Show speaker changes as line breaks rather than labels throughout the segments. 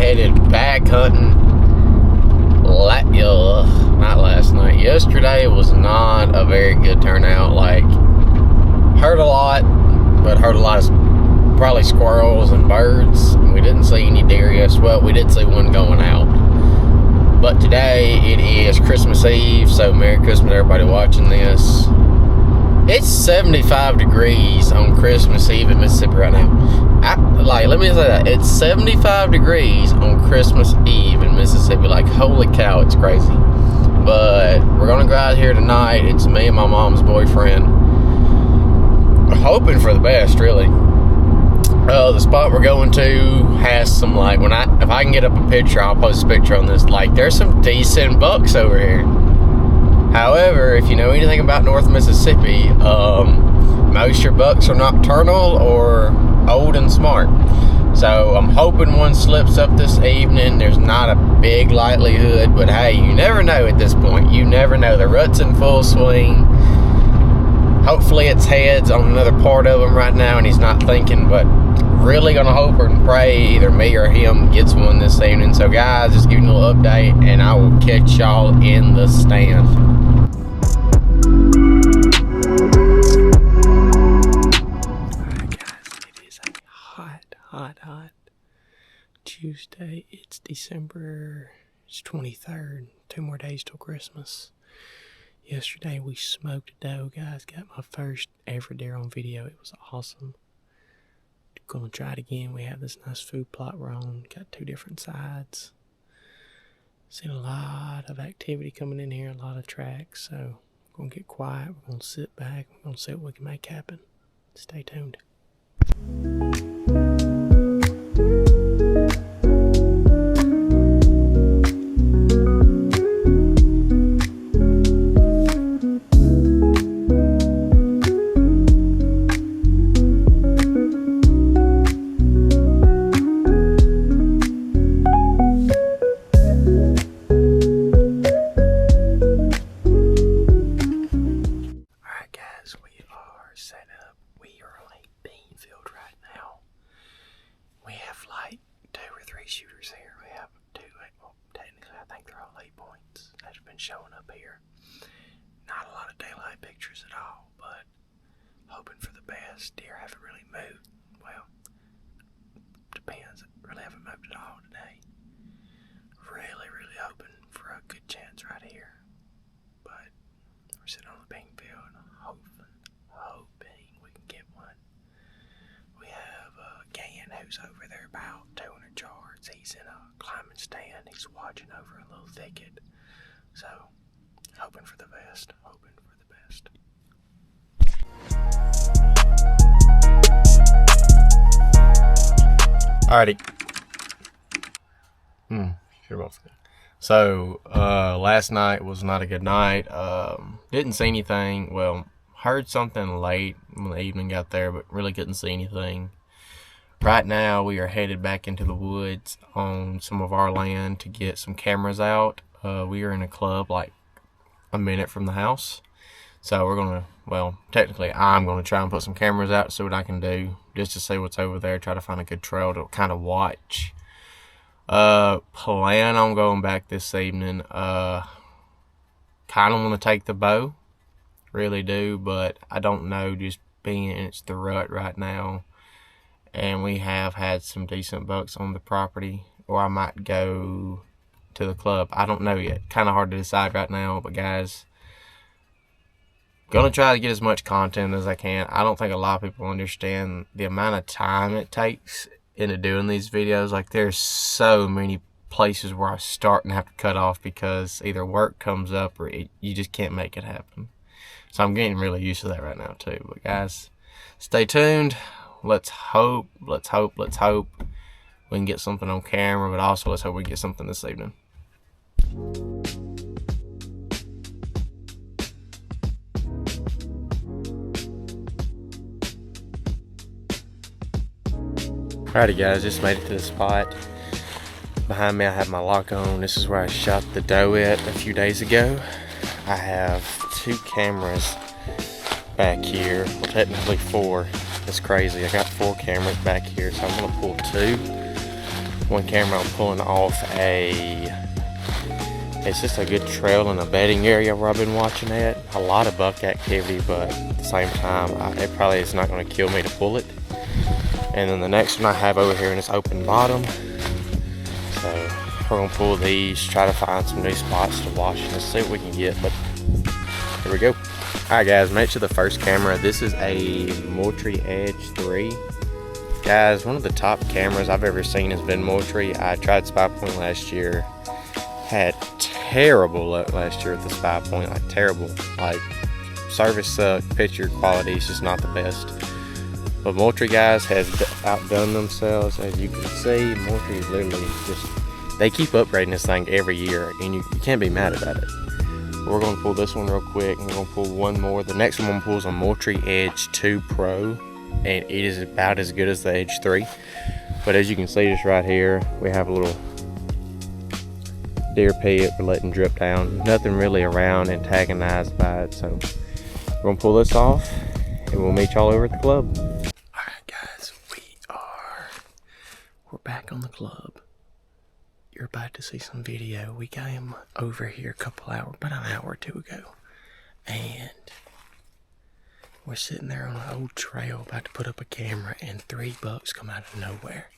headed back hunting. Not last night. Yesterday was not a very good turnout. Like, heard a lot, but heard a lot of probably squirrels and birds. We didn't see any deer yesterday. Well, we did see one going out. But today it is Christmas Eve, so Merry Christmas everybody watching this. It's 75 degrees on Christmas Eve in Mississippi right now. Let me say that. It's 75 degrees on Christmas Eve in Mississippi. Like, holy cow, it's crazy. But we're going to go out here tonight. It's me and my mom's boyfriend. Hoping for the best, really. The spot we're going to has some, like, if I can get up a picture, I'll post a picture on this. Like, there's some decent bucks over here. However, if you know anything about North Mississippi, most of your bucks are nocturnal or old and smart. So I'm hoping one slips up this evening. There's not a big likelihood, but hey, you never know at this point. You never know. The rut's in full swing. Hopefully it's heads on another part of him right now and he's not thinking, but really gonna hope and pray either me or him gets one this evening. So guys, just giving you a little update and I will catch y'all in the stand. Hot Tuesday. It's December 23rd. 2 more days till Christmas. Yesterday we smoked a doe, guys. Got my first ever deer on video. It was awesome. Gonna try it again. We have this nice food plot we're on. Got 2 different sides. Seen a lot of activity coming in here, a lot of tracks. So we're gonna get quiet. We're gonna sit back. We're gonna see what we can make happen. Stay tuned. Shooters here. We have 2, well, technically I think they're all 8 points that have been showing up here. Not a lot of daylight pictures at all, but hoping for the best. Deer haven't really moved. Well, depends. Really haven't moved at all today. Really hoping for a good chance right here. But we're sitting on the bean field and hoping we can get one. We have Gann who's over there about 200 yards. He's in a climbing stand. He's watching over a little thicket. So, hoping for the best. Alrighty. So, last night was not a good night. Didn't see anything. Well, heard something late when the evening got there, but really couldn't see anything. Right now, we are headed back into the woods on some of our land to get some cameras out. We are in a club like a minute from the house. So we're going to, well, technically I'm going to try and put some cameras out to see what I can do. Just to see what's over there, try to find a good trail to kind of watch. Plan on going back this evening. Kind of want to take the bow. Really do, but I don't know, just being it's the rut right now. And we have had some decent bucks on the property, or I might go to the club. I don't know yet. Kind of hard to decide right now, but guys, gonna try to get as much content as I can. I don't think a lot of people understand the amount of time it takes into doing these videos. Like, there's so many places where I start and have to cut off because either work comes up or you just can't make it happen. So I'm getting really used to that right now too. But guys, stay tuned. Let's hope we can get something on camera, but also let's hope we get something this evening. Alrighty guys, just made it to the spot. Behind me I have my lock on. This is where I shot the doe at a few days ago. I have 2 cameras back here, well technically 4. It's crazy. I got 4 cameras back here, so I'm gonna pull 2. One camera I'm pulling off it's just a good trail and a bedding area where I've been watching it. A lot of buck activity, but at the same time, it probably is not going to kill me to pull it. And then the next one I have over here in this open bottom. So we're going to pull these, try to find some new spots to wash and see what we can get. But here we go. Alright guys, made it to the first camera. This is a Moultrie Edge 3. Guys, one of the top cameras I've ever seen has been Moultrie. I tried Spy Point last year. Had terrible luck last year with the Spy Point, like terrible. Like service sucked, picture quality is just not the best. But Moultrie guys has outdone themselves. As you can see, Moultrie is literally just, they keep upgrading this thing every year and you can't be mad about it. We're going to pull this one real quick and we're going to pull one more. The next one we'll pull is a Moultrie Edge 2 Pro and it is about as good as the Edge 3. But as you can see just right here, we have a little deer pit we're letting drip down. Nothing really around antagonized by it, so we're gonna pull this off and we'll meet y'all over at the club. Alright guys, we're back on the club. You're about to see some video. We came over here a couple hours, about an hour or two ago, and we're sitting there on an old trail about to put up a camera and 3 bucks come out of nowhere.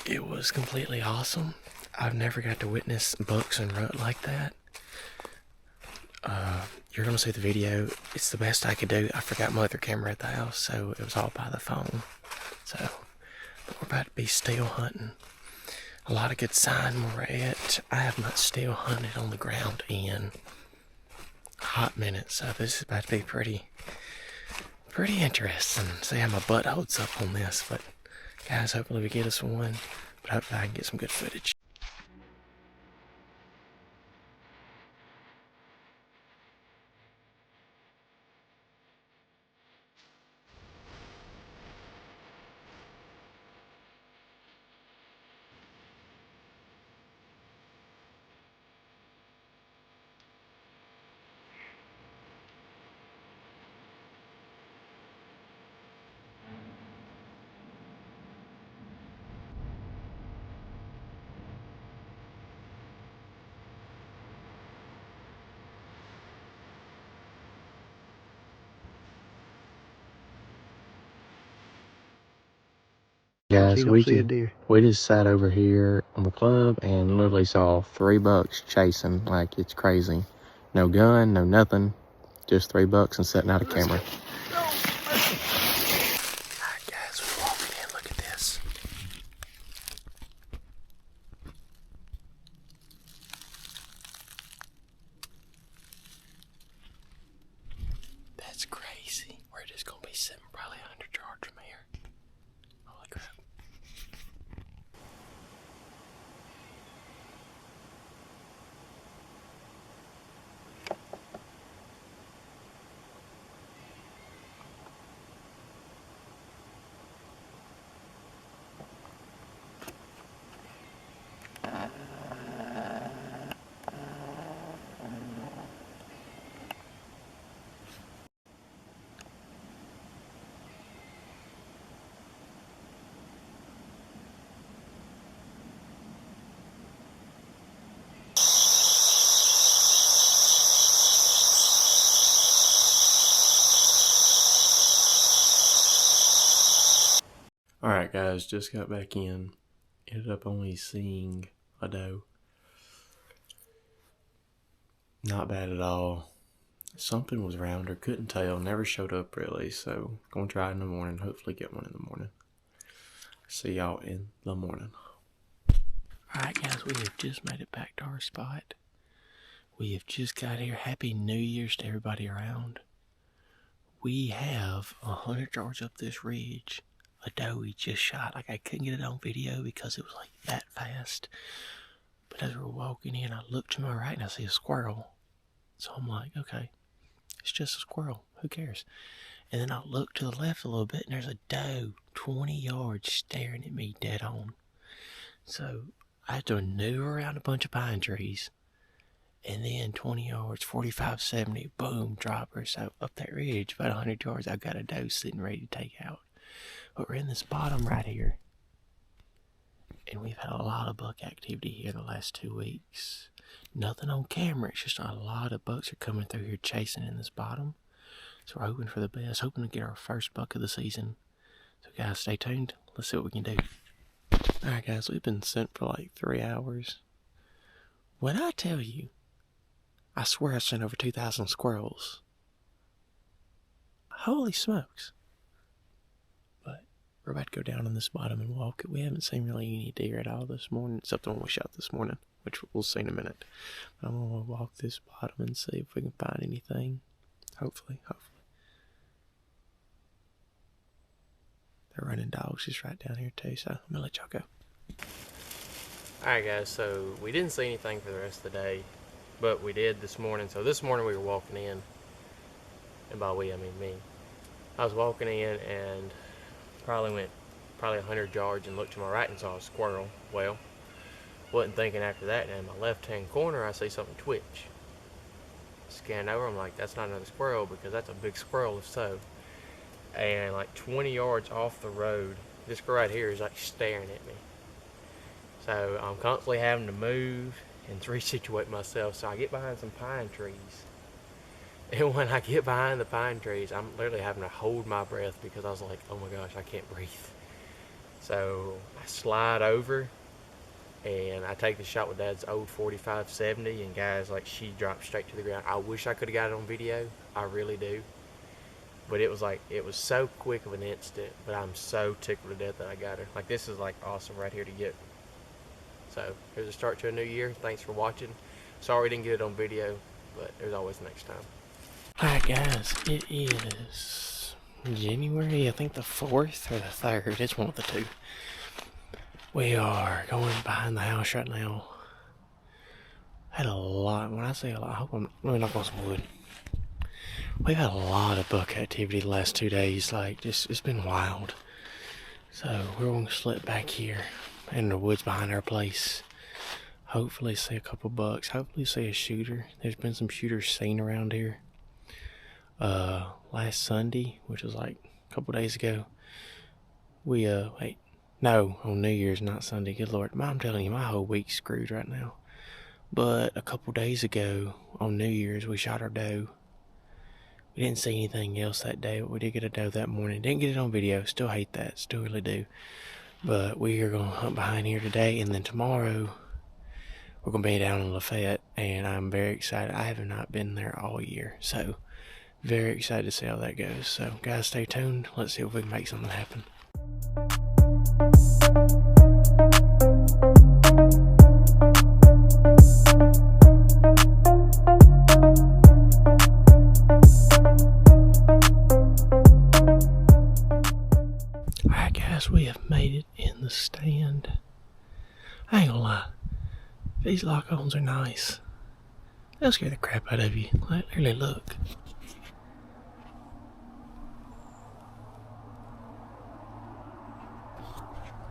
It was completely awesome. I've never got to witness bucks and rut like that. You're gonna see the video. It's the best I could do. I forgot my other camera at the house, so it was all by the phone. So, but we're about to be steel hunting. A lot of good sign where we're at. I have not steel hunted on the ground in a hot minute, so this is about to be pretty interesting. See how my butt holds up on this, but guys, hopefully we get us one. But hopefully I can get some good footage. Guys, we just sat over here on the club and literally saw 3 bucks chasing like it's crazy. No gun, no nothing, just 3 bucks and setting out a camera. Alright guys, we're walking in, look at this. That's crazy. We're just gonna be sitting probably 100 yards from here. Holy crap. Alright guys, just got back in. Ended up only seeing a doe. Not bad at all. Something was around her, couldn't tell, never showed up really, so gonna try it in the morning, hopefully get one in the morning. See y'all in the morning. Alright guys, we have just made it back to our spot. We have just got here. Happy New Year's to everybody around. We have 100 yards up this ridge. A doe we just shot. Like I couldn't get it on video because it was like that fast. But as we're walking in, I look to my right and I see a squirrel. So I'm like, okay, it's just a squirrel. Who cares? And then I look to the left a little bit and there's a doe 20 yards staring at me dead on. So I had to maneuver around a bunch of pine trees. And then 20 yards, 45, 70, boom, drop her. So up that ridge, about 100 yards, I've got a doe sitting ready to take out. But we're in this bottom right here.
and we've had a lot of buck activity here the last 2 weeks. Nothing on camera, it's just a lot of bucks are coming through here chasing in this bottom. So we're hoping for the best, hoping to get our first buck of the season. So guys, stay tuned. Let's see what we can do. Alright guys, we've been sent for like 3 hours. When I tell you, I swear I sent over 2,000 squirrels. Holy smokes. But we're about to go down on this bottom and walk it. We haven't seen really any deer at all this morning, except the one we shot this morning, which we'll see in a minute. But I'm going to walk this bottom and see if we can find anything. Hopefully. They're running dogs just right down here too, so I'm going to let y'all go.
Alright guys, so we didn't see anything for the rest of the day, but we did this morning. So this morning we were walking in, and by we I mean me. I was walking in and went 100 yards and looked to my right and saw a squirrel. Well, wasn't thinking after that, and in my left hand corner I see something twitch. Scanned over, I'm like, that's not another squirrel, because that's a big squirrel if so. And like 20 yards off the road, this girl right here is like staring at me. So I'm constantly having to move and resituate myself. So I get behind some pine trees. And when I get behind the pine trees, I'm literally having to hold my breath because I was like, oh my gosh, I can't breathe. So I slide over and I take the shot with Dad's old 45-70, and guys, like, she dropped straight to the ground. I wish I could have got it on video. I really do. But it was so quick of an instant, but I'm so tickled to death that I got her. Like, this is like awesome right here to get. So here's a start to a new year. Thanks for watching. Sorry we didn't get it on video, but there's always next time.
Alright guys, it is January, I think the 4th or the 3rd. It's one of the two. We are going behind the house right now. Had a lot, when I say a lot, I hope I'm really not on some wood. We've had a lot of buck activity the last 2 days, like, just, it's been wild. So, we're going to slip back here in the woods behind our place. Hopefully see a couple bucks, hopefully see a shooter. There's been some shooters seen around here. Last Sunday, which was like a couple days ago, on New Year's, not Sunday, good Lord. I'm telling you, my whole week's screwed right now. But a couple days ago, on New Year's, we shot our doe. We didn't see anything else that day, but we did get a doe that morning. Didn't get it on video, still hate that, still really do. But we are going to hunt behind here today, and then tomorrow, we're going to be down in Lafayette, and I'm very excited. I have not been there all year, so very excited to see how that goes. So, guys, stay tuned. Let's see if we can make something happen. Alright guys, we have made it in the stand. I ain't gonna lie, these lock-ons are nice. They'll scare the crap out of you. Like, literally, look.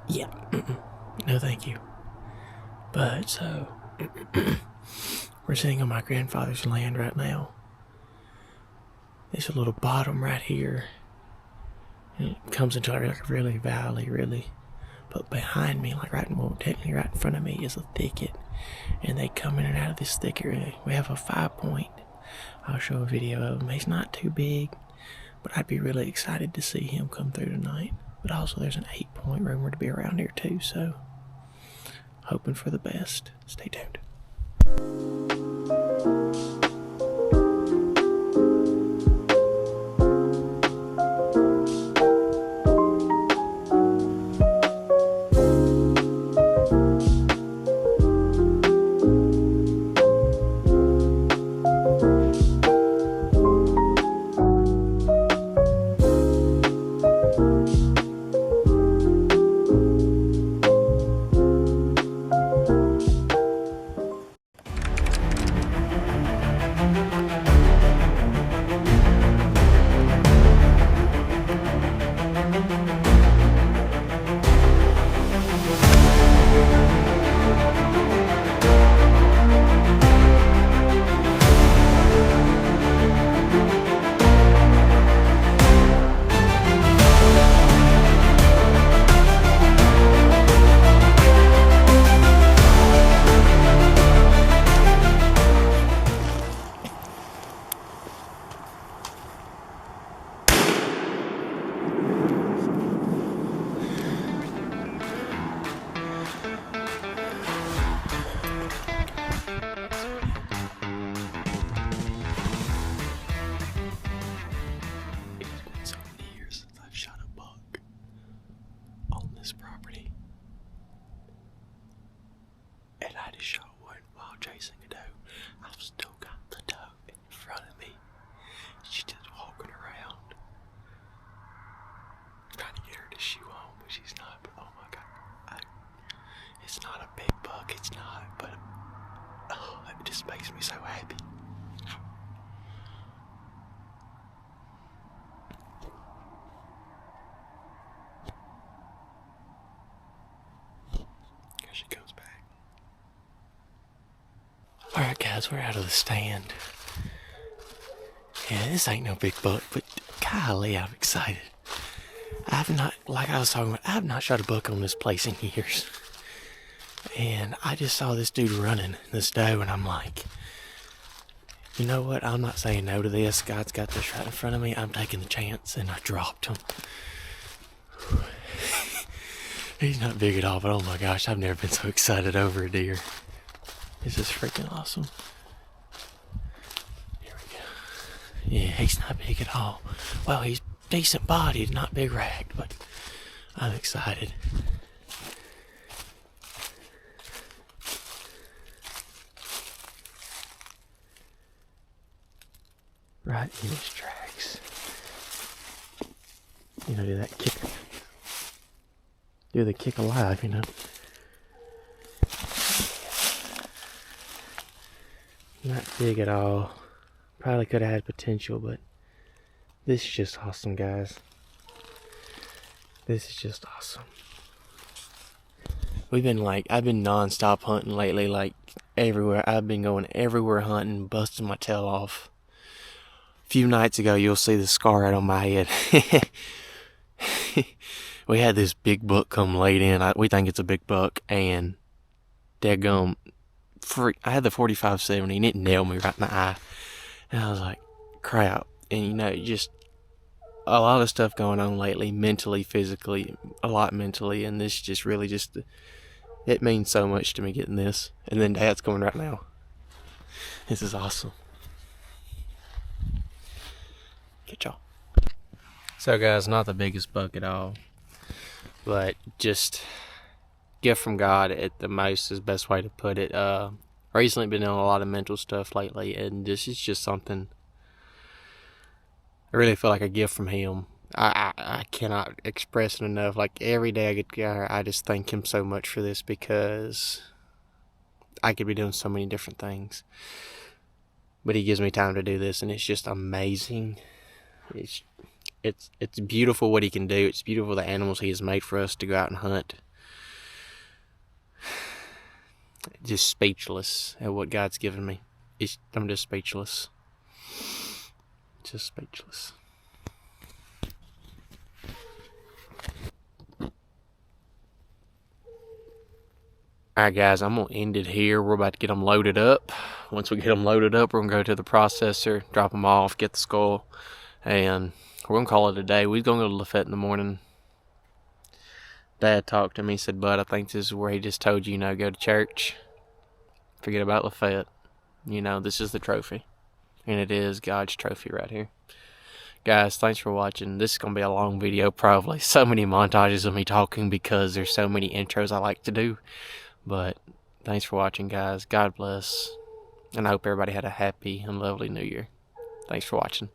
Yeah, no thank you. But, so, we're sitting on my grandfather's land right now. There's a little bottom right here. And it comes into like a really valley, really. But behind me, like technically right in front of me, is a thicket. And they come in and out of this thicket. We have a 5-point. I'll show a video of him. He's not too big, but I'd be really excited to see him come through tonight. But also there's an 8-point rumored to be around here too, so hoping for the best. Stay tuned. I've still got the doe in front of me. She's just walking around. I'm trying to get her to shoe on, but she's not. But oh my God. It's not a big buck, it's not, but it just makes me so happy. Here she comes back. Alright guys, we're out of the stand. Yeah, this ain't no big buck, but golly, I'm excited. I've not, like I was talking about, I've not shot a buck on this place in years. And I just saw this dude running this doe, and I'm like, you know what? I'm not saying no to this. God's got this right in front of me. I'm taking the chance, and I dropped him. He's not big at all, but oh my gosh, I've never been so excited over a deer. This is freaking awesome. Here we go. Yeah, he's not big at all. Well, he's decent bodied, not big racked, but I'm excited. Right in his tracks. You know, do that kick. Do the kick alive, you know. Not big at all. Probably could have had potential, but this is just awesome, guys. This is just awesome. I've been non-stop hunting lately, like everywhere. I've been going everywhere hunting, busting my tail off. A few nights ago, you'll see the scar out on my head. We had this big buck come laid in. We think it's a big buck, and daggum, I had the 45-70, and it nailed me right in the eye. And I was like, crap. And you know, just a lot of stuff going on lately, mentally, physically, a lot mentally, and this just really just, it means so much to me getting this. And then Dad's coming right now. This is awesome. Get y'all. So guys, not the biggest buck at all, but just gift from God at the most is the best way to put it. Recently been doing a lot of mental stuff lately, and this is just something I really feel like a gift from Him. I cannot express it enough. Like every day I get together, I just thank Him so much for this, because I could be doing so many different things, but He gives me time to do this, and it's just amazing. It's beautiful what He can do. It's beautiful the animals He has made for us to go out and hunt. Just speechless at what God's given me. I'm just speechless. Just speechless. Alright guys, I'm going to end it here. We're about to get them loaded up. Once we get them loaded up, we're going to go to the processor, drop them off, get the skull, and we're going to call it a day. We're going to go to Lafayette in the morning. Dad talked to me, said, "Bud, I think this is where he just told you, go to church. Forget about Lafayette. This is the trophy." And it is God's trophy right here. Guys, thanks for watching. This is going to be a long video, probably. So many montages of me talking because there's so many intros I like to do. But thanks for watching, guys. God bless. And I hope everybody had a happy and lovely New Year. Thanks for watching.